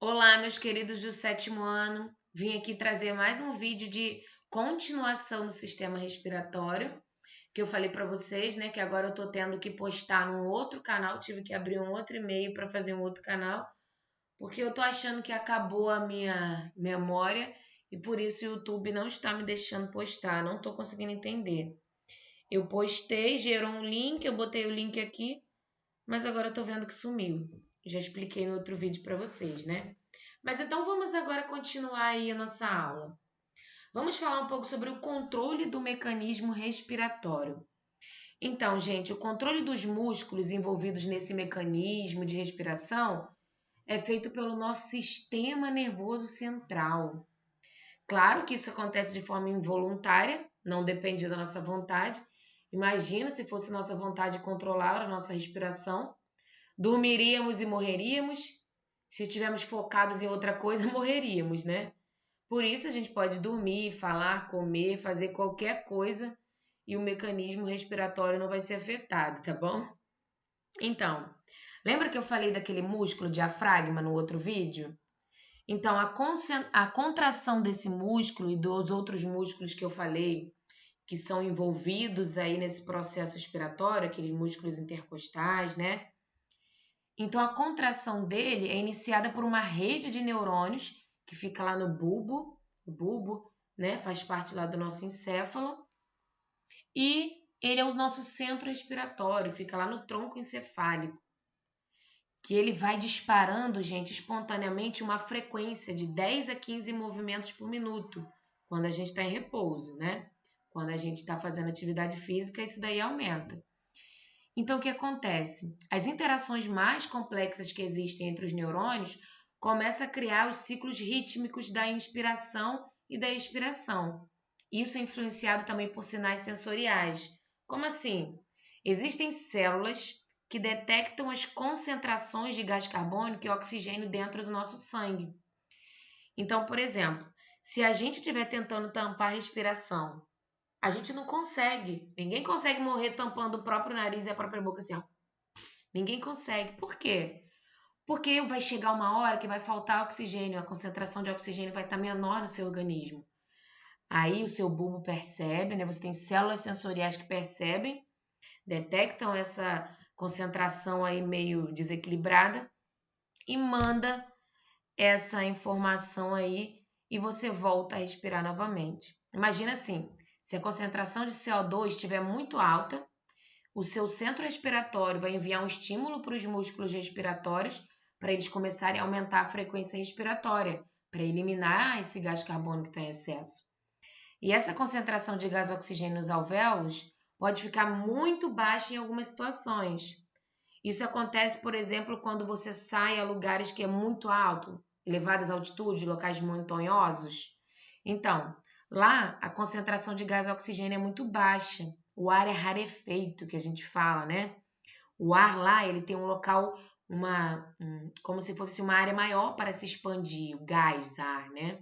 Olá, meus queridos do sétimo ano. Vim aqui trazer mais um vídeo de continuação do sistema respiratório, que eu falei para vocês, né, que agora eu tô tendo que postar num outro canal, tive que abrir um outro e-mail para fazer um outro canal, porque eu tô achando que acabou a minha memória e por isso o YouTube não está me deixando postar, não tô conseguindo entender. Eu postei, gerou um link, eu botei o link aqui, mas agora eu tô vendo que sumiu. Já expliquei no outro vídeo para vocês, né? Mas então vamos agora continuar aí a nossa aula. Vamos falar um pouco sobre o controle do mecanismo respiratório. Então, gente, o controle dos músculos envolvidos nesse mecanismo de respiração é feito pelo nosso sistema nervoso central. Claro que isso acontece de forma involuntária, não depende da nossa vontade. Imagina se fosse nossa vontade controlar a nossa respiração, dormiríamos e morreríamos. Se estivermos focados em outra coisa, morreríamos, né? Por isso a gente pode dormir, falar, comer, fazer qualquer coisa e o mecanismo respiratório não vai ser afetado, tá bom? Então, lembra que eu falei daquele músculo diafragma no outro vídeo? Então, a contração desse músculo e dos outros músculos que eu falei, que são envolvidos aí nesse processo respiratório, aqueles músculos intercostais, né? Então, a contração dele é iniciada por uma rede de neurônios que fica lá no bulbo, o bulbo, né, faz parte lá do nosso encéfalo, e ele é o nosso centro respiratório, fica lá no tronco encefálico, que ele vai disparando, gente, espontaneamente uma frequência de 10 a 15 movimentos por minuto, quando a gente está em repouso, né? Quando a gente está fazendo atividade física, isso daí aumenta. Então, o que acontece? As interações mais complexas que existem entre os neurônios começam a criar os ciclos rítmicos da inspiração e da expiração. Isso é influenciado também por sinais sensoriais. Como assim? Existem células que detectam as concentrações de gás carbônico e oxigênio dentro do nosso sangue. Então, por exemplo, se a gente estiver tentando tampar a respiração, a gente não consegue. Ninguém consegue morrer tampando o próprio nariz e a própria boca assim, ó. Ninguém consegue. Por quê? Porque vai chegar uma hora que vai faltar oxigênio, a concentração de oxigênio vai estar menor no seu organismo. Aí o seu bulbo percebe, né? Você tem células sensoriais que percebem, detectam essa concentração aí meio desequilibrada e manda essa informação aí e você volta a respirar novamente. Imagina assim, se a concentração de CO2 estiver muito alta, o seu centro respiratório vai enviar um estímulo para os músculos respiratórios para eles começarem a aumentar a frequência respiratória, para eliminar esse gás carbônico que está em excesso. E essa concentração de gás oxigênio nos alvéolos pode ficar muito baixa em algumas situações. Isso acontece, por exemplo, quando você sai a lugares que é muito alto, elevadas altitudes, locais montanhosos. Então, lá a concentração de gás oxigênio é muito baixa. O ar é rarefeito, que a gente fala, né? O ar lá, ele tem um local, como se fosse uma área maior para se expandir, o gás, ar, né?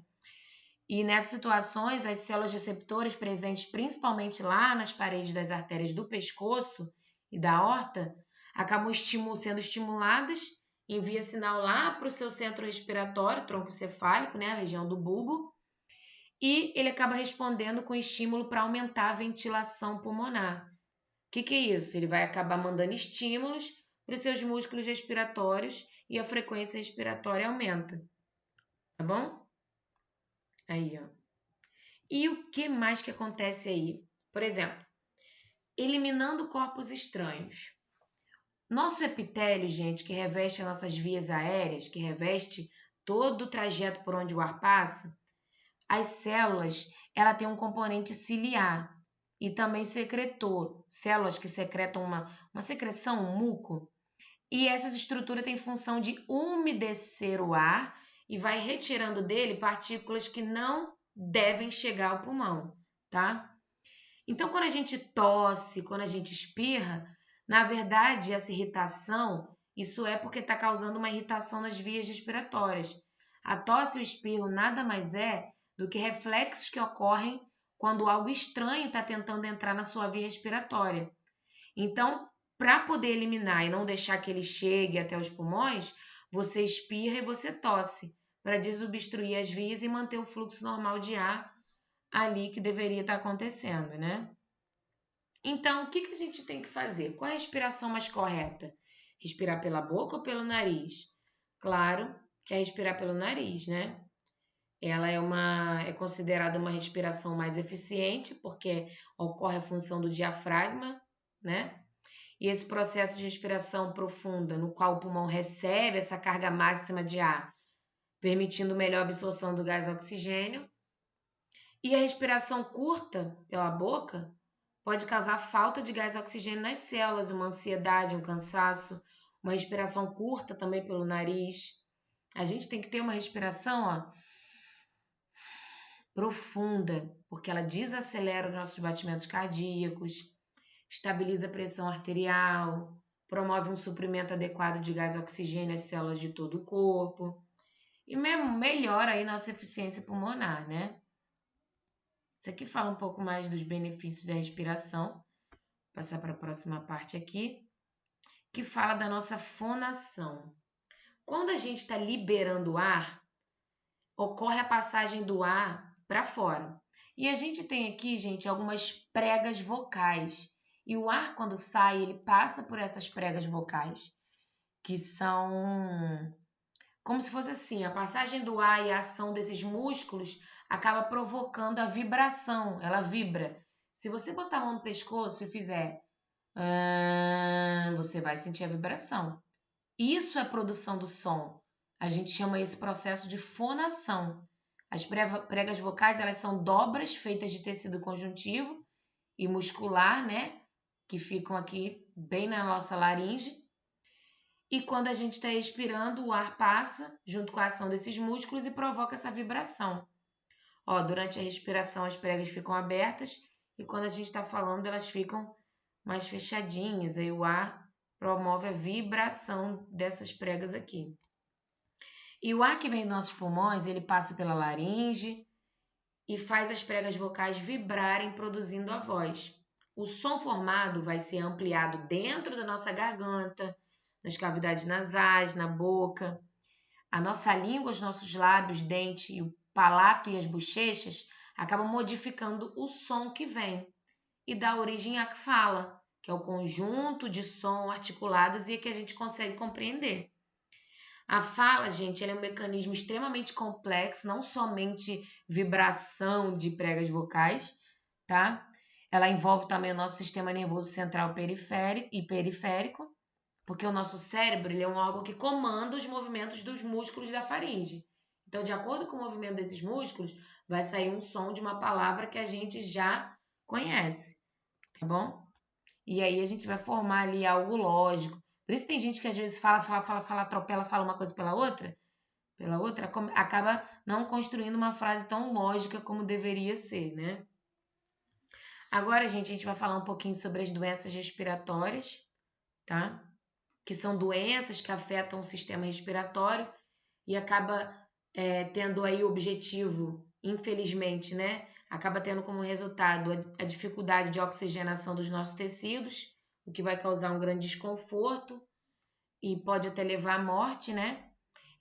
E nessas situações, as células receptoras presentes principalmente lá nas paredes das artérias do pescoço e da aorta acabam sendo estimuladas, envia sinal lá para o seu centro respiratório, tronco cefálico, né, a região do bulbo, e ele acaba respondendo com estímulo para aumentar a ventilação pulmonar. O que é isso? Ele vai acabar mandando estímulos para os seus músculos respiratórios e a frequência respiratória aumenta, tá bom? Aí, ó. E o que mais que acontece aí? Por exemplo, eliminando corpos estranhos. Nosso epitélio, gente, que reveste as nossas vias aéreas, que reveste todo o trajeto por onde o ar passa, as células, ela tem um componente ciliar e também secretor, células que secretam uma secreção, um muco, e essa estrutura tem função de umedecer o ar e vai retirando dele partículas que não devem chegar ao pulmão, tá? Então, quando a gente tosse, quando a gente espirra, na verdade, essa irritação, isso é porque está causando uma irritação nas vias respiratórias. A tosse e o espirro nada mais é do que reflexos que ocorrem quando algo estranho está tentando entrar na sua via respiratória. Então, para poder eliminar e não deixar que ele chegue até os pulmões, você espirra e você tosse, para desobstruir as vias e manter o fluxo normal de ar ali que deveria estar acontecendo, né? Então, o que a gente tem que fazer? Qual a respiração mais correta? Respirar pela boca ou pelo nariz? Claro que é respirar pelo nariz, né? Ela é considerada uma respiração mais eficiente, porque ocorre a função do diafragma, né? E esse processo de respiração profunda, no qual o pulmão recebe essa carga máxima de ar, permitindo melhor absorção do gás oxigênio. E a respiração curta pela boca pode causar falta de gás oxigênio nas células, uma ansiedade, um cansaço, uma respiração curta também pelo nariz. A gente tem que ter uma respiração, ó, profunda, porque ela desacelera os nossos batimentos cardíacos, estabiliza a pressão arterial, promove um suprimento adequado de gás oxigênio às células de todo o corpo e mesmo melhora aí nossa eficiência pulmonar, né? Isso aqui fala um pouco mais dos benefícios da respiração. Vou passar para a próxima parte aqui, que fala da nossa fonação. Quando a gente está liberando ar, ocorre a passagem do ar para fora. E a gente tem aqui, gente, algumas pregas vocais. E o ar, quando sai, ele passa por essas pregas vocais, que são como se fosse assim, a passagem do ar e a ação desses músculos acaba provocando a vibração, ela vibra. Se você botar a mão no pescoço e fizer, você vai sentir a vibração. Isso é produção do som. A gente chama esse processo de fonação. As pregas vocais, elas são dobras feitas de tecido conjuntivo e muscular, né? Que ficam aqui bem na nossa laringe. E quando a gente está expirando, o ar passa junto com a ação desses músculos e provoca essa vibração. Ó, durante a respiração as pregas ficam abertas e quando a gente está falando elas ficam mais fechadinhas. Aí o ar promove a vibração dessas pregas aqui. E o ar que vem dos nossos pulmões, ele passa pela laringe e faz as pregas vocais vibrarem, produzindo a voz. O som formado vai ser ampliado dentro da nossa garganta, nas cavidades nasais, na boca. A nossa língua, os nossos lábios, dente, e o palato e as bochechas acabam modificando o som que vem e dá origem à fala, que é o conjunto de som articulados e que a gente consegue compreender. A fala, gente, ela é um mecanismo extremamente complexo, não somente vibração de pregas vocais, tá? Ela envolve também o nosso sistema nervoso central e periférico, porque o nosso cérebro ele é um órgão que comanda os movimentos dos músculos da faringe. Então, de acordo com o movimento desses músculos, vai sair um som de uma palavra que a gente já conhece, tá bom? E aí a gente vai formar ali algo lógico. Por isso tem gente que às vezes fala, atropela, fala uma coisa pela outra, acaba não construindo uma frase tão lógica como deveria ser, né? Agora, gente, a gente vai falar um pouquinho sobre as doenças respiratórias, tá? Que são doenças que afetam o sistema respiratório e acaba tendo aí o objetivo, infelizmente, né? Acaba tendo como resultado a dificuldade de oxigenação dos nossos tecidos, o que vai causar um grande desconforto e pode até levar à morte, né?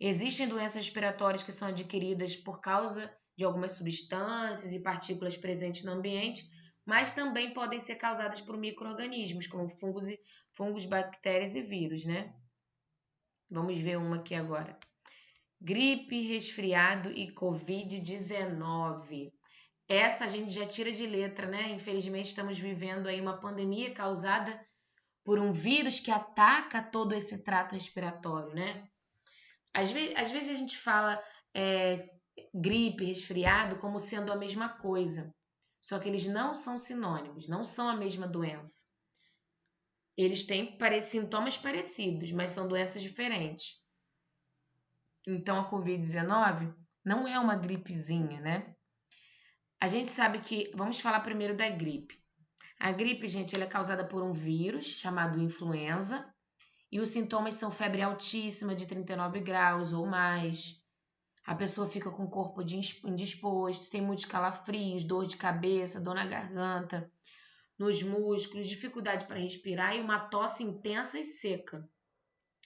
Existem doenças respiratórias que são adquiridas por causa de algumas substâncias e partículas presentes no ambiente, mas também podem ser causadas por micro-organismos, como fungos, bactérias e vírus, né? Vamos ver uma aqui agora. Gripe, resfriado e Covid-19. Essa a gente já tira de letra, né? Infelizmente estamos vivendo aí uma pandemia causada por um vírus que ataca todo esse trato respiratório, né? Às vezes a gente fala gripe, resfriado como sendo a mesma coisa, só que eles não são sinônimos, não são a mesma doença. Eles têm sintomas parecidos, mas são doenças diferentes. Então, a Covid-19 não é uma gripezinha, né? A gente sabe que... Vamos falar primeiro da gripe. A gripe, gente, ela é causada por um vírus chamado influenza e os sintomas são febre altíssima de 39 graus ou mais. A pessoa fica com o corpo indisposto, tem muitos calafrios, dor de cabeça, dor na garganta, nos músculos, dificuldade para respirar e uma tosse intensa e seca.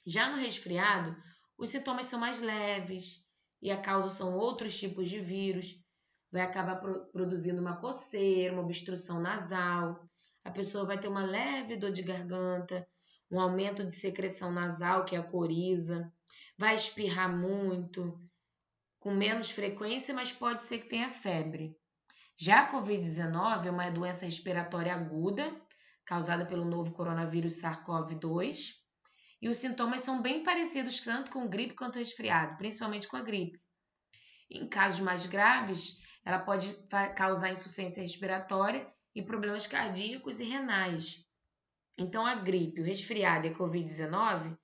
Já no resfriado, os sintomas são mais leves e a causa são outros tipos de vírus. Vai acabar produzindo uma coceira, uma obstrução nasal. A pessoa vai ter uma leve dor de garganta, um aumento de secreção nasal, que é a coriza. Vai espirrar muito, com menos frequência, mas pode ser que tenha febre. Já a Covid-19 é uma doença respiratória aguda, causada pelo novo coronavírus SARS-CoV-2, e os sintomas são bem parecidos tanto com gripe quanto resfriado, principalmente com a gripe. Em casos mais graves, ela pode causar insuficiência respiratória e problemas cardíacos e renais. Então, a gripe, o resfriado e a Covid-19,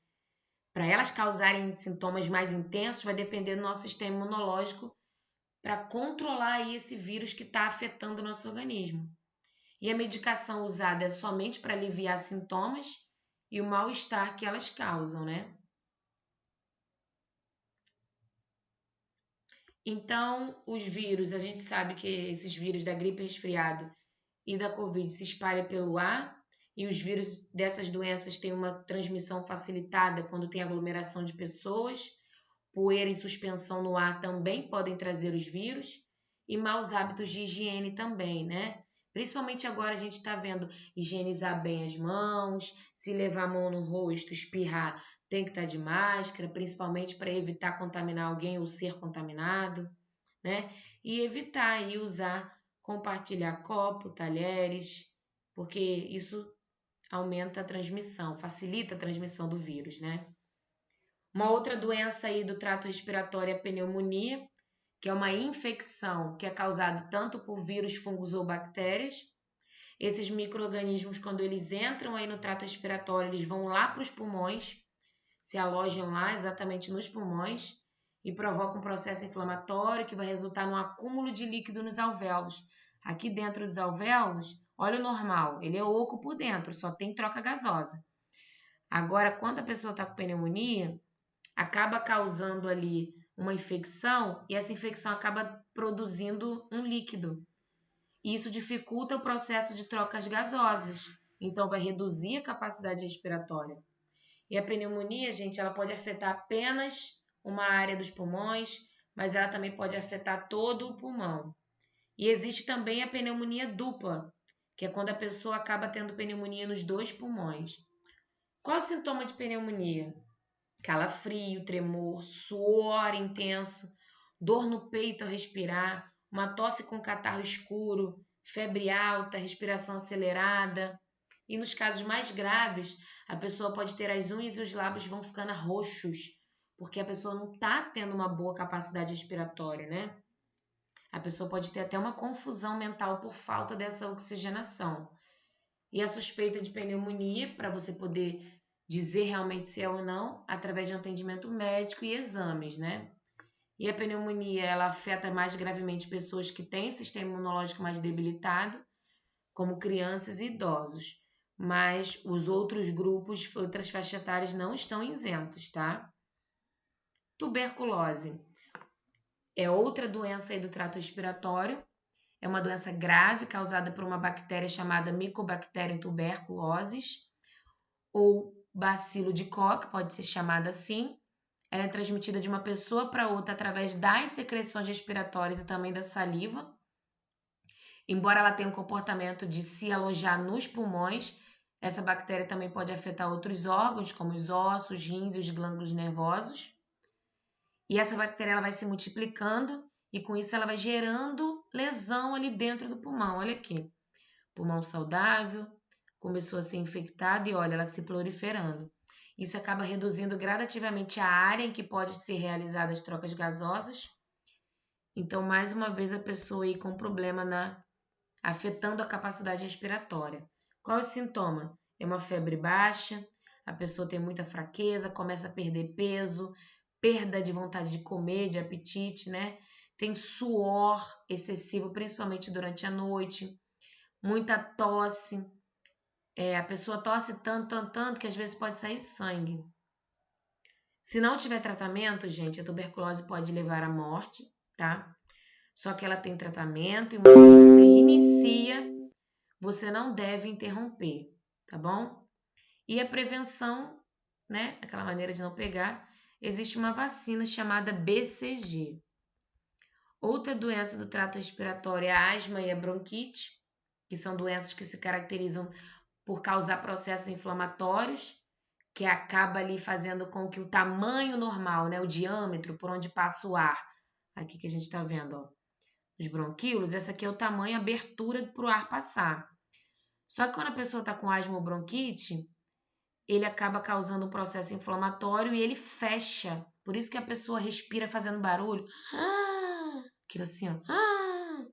para elas causarem sintomas mais intensos, vai depender do nosso sistema imunológico para controlar aí esse vírus que está afetando o nosso organismo. E a medicação usada é somente para aliviar sintomas e o mal-estar que elas causam, né? Então, os vírus, a gente sabe que esses vírus da gripe resfriado e da Covid se espalham pelo ar, e os vírus dessas doenças têm uma transmissão facilitada quando tem aglomeração de pessoas. Poeira em suspensão no ar também podem trazer os vírus, e maus hábitos de higiene também, né? Principalmente agora a gente está vendo higienizar bem as mãos, se levar a mão no rosto, espirrar, tem que estar de máscara, principalmente para evitar contaminar alguém ou ser contaminado, né? E evitar aí compartilhar copo, talheres, porque isso aumenta a transmissão, facilita a transmissão do vírus, né? Uma outra doença aí do trato respiratório é a pneumonia, que é uma infecção que é causada tanto por vírus, fungos ou bactérias. Esses micro-organismos, quando eles entram aí no trato respiratório, eles vão lá para os pulmões, se alojam lá exatamente nos pulmões e provocam um processo inflamatório que vai resultar num acúmulo de líquido nos alvéolos. Aqui dentro dos alvéolos, olha o normal, ele é oco por dentro, só tem troca gasosa. Agora, quando a pessoa está com pneumonia, acaba causando ali uma infecção e essa infecção acaba produzindo um líquido. E isso dificulta o processo de trocas gasosas, então vai reduzir a capacidade respiratória. E a pneumonia, gente, ela pode afetar apenas uma área dos pulmões, mas ela também pode afetar todo o pulmão. E existe também a pneumonia dupla, que é quando a pessoa acaba tendo pneumonia nos dois pulmões. Qual é o sintoma de pneumonia? Calafrio, tremor, suor intenso, dor no peito ao respirar, uma tosse com catarro escuro, febre alta, respiração acelerada. E nos casos mais graves, a pessoa pode ter as unhas e os lábios vão ficando roxos, porque a pessoa não está tendo uma boa capacidade respiratória, né? A pessoa pode ter até uma confusão mental por falta dessa oxigenação. E a suspeita de pneumonia, para você poder dizer realmente se é ou não, através de um atendimento médico e exames, né? E a pneumonia, ela afeta mais gravemente pessoas que têm o sistema imunológico mais debilitado, como crianças e idosos. Mas os outros grupos, outras faixas etárias não estão isentos, tá? Tuberculose é outra doença aí do trato respiratório. É uma doença grave causada por uma bactéria chamada Mycobacterium tuberculosis, ou bacilo de Koch, pode ser chamada assim. Ela é transmitida de uma pessoa para outra através das secreções respiratórias e também da saliva. Embora ela tenha um comportamento de se alojar nos pulmões, essa bactéria também pode afetar outros órgãos, como os ossos, rins e os glândulos nervosos. E essa bactéria ela vai se multiplicando e com isso ela vai gerando lesão ali dentro do pulmão. Olha aqui, pulmão saudável, começou a ser infectado e olha, ela se proliferando. Isso acaba reduzindo gradativamente a área em que pode ser realizadas as trocas gasosas. Então, mais uma vez, a pessoa aí com problema afetando a capacidade respiratória. Qual é o sintoma? É uma febre baixa, a pessoa tem muita fraqueza, começa a perder peso, perda de vontade de comer, de apetite, né? Tem suor excessivo, principalmente durante a noite, muita tosse. A pessoa tosse tanto que às vezes pode sair sangue. Se não tiver tratamento, gente, a tuberculose pode levar à morte, tá? Só que ela tem tratamento e uma vez você inicia, você não deve interromper, tá bom? E a prevenção, né? Aquela maneira de não pegar, existe uma vacina chamada BCG. Outra doença do trato respiratório é a asma e a bronquite, que são doenças que se caracterizam por causar processos inflamatórios, que acaba ali fazendo com que o tamanho normal, né, o diâmetro por onde passa o ar, aqui que a gente está vendo, ó, os bronquíolos, essa aqui é o tamanho, a abertura para o ar passar. Só que quando a pessoa está com asma ou bronquite, ele acaba causando um processo inflamatório e ele fecha. Por isso que a pessoa respira fazendo barulho. Aquilo assim, ó.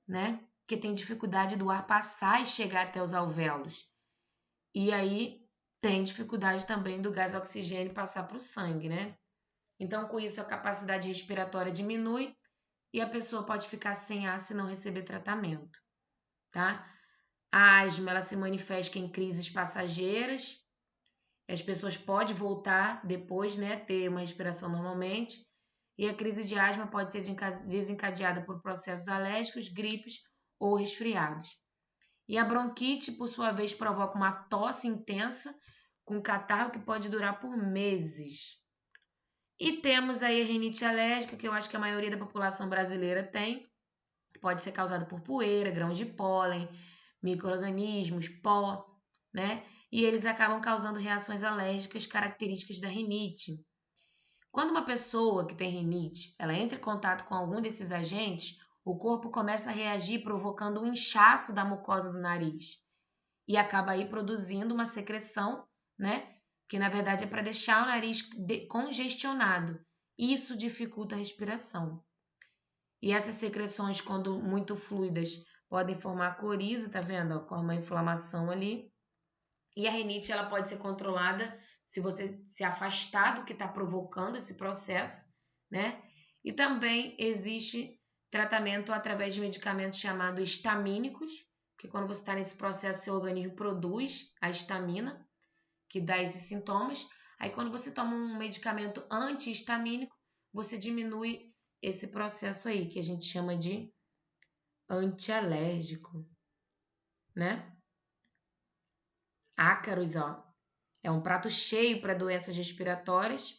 Né? Porque tem dificuldade do ar passar e chegar até os alvéolos. E aí tem dificuldade também do gás oxigênio passar para o sangue, né? Então, com isso, a capacidade respiratória diminui e a pessoa pode ficar sem ar se não receber tratamento, tá? A asma, ela se manifesta em crises passageiras. As pessoas podem voltar depois, né, ter uma respiração normalmente. E a crise de asma pode ser desencadeada por processos alérgicos, gripes ou resfriados. E a bronquite, por sua vez, provoca uma tosse intensa com catarro que pode durar por meses. E temos aí a rinite alérgica, que eu acho que a maioria da população brasileira tem. Pode ser causada por poeira, grãos de pólen, micro-organismos, pó, né? E eles acabam causando reações alérgicas características da rinite. Quando uma pessoa que tem rinite, ela entra em contato com algum desses agentes, o corpo começa a reagir provocando um inchaço da mucosa do nariz e acaba aí produzindo uma secreção, né? Que na verdade é para deixar o nariz congestionado. Isso dificulta a respiração. E essas secreções, quando muito fluidas, podem formar coriza, tá vendo? Com uma inflamação ali. E a rinite ela pode ser controlada se você se afastar do que está provocando esse processo, né? E também existe tratamento através de medicamentos chamados histamínicos, porque quando você está nesse processo, seu organismo produz a histamina, que dá esses sintomas. Aí quando você toma um medicamento anti-histamínico, você diminui esse processo aí, que a gente chama de antialérgico, né? Ácaros, ó, é um prato cheio para doenças respiratórias,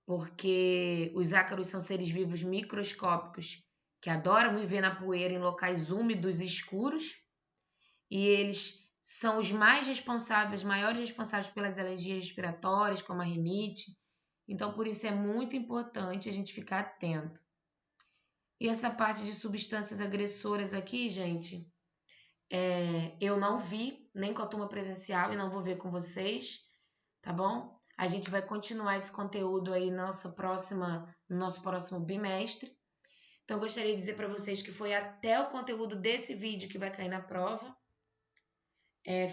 porque os ácaros são seres vivos microscópicos que adoram viver na poeira em locais úmidos e escuros, e eles são os mais responsáveis, maiores responsáveis pelas alergias respiratórias, como a rinite. Então, por isso é muito importante a gente ficar atento. E essa parte de substâncias agressoras aqui, gente, eu não vi, nem com a turma presencial, e não vou ver com vocês, tá bom? A gente vai continuar esse conteúdo aí no nosso próximo bimestre. Então, eu gostaria de dizer para vocês que foi até o conteúdo desse vídeo que vai cair na prova.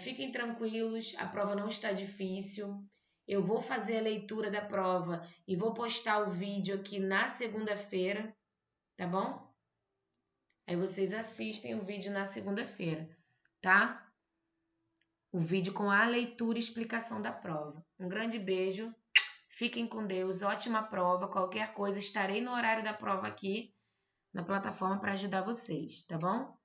Fiquem tranquilos, a prova não está difícil. Eu vou fazer a leitura da prova e vou postar o vídeo aqui na segunda-feira, tá bom? Aí vocês assistem o vídeo na segunda-feira, tá? O vídeo com a leitura e explicação da prova. Um grande beijo, fiquem com Deus, ótima prova. Qualquer coisa, estarei no horário da prova aqui na plataforma para ajudar vocês, tá bom?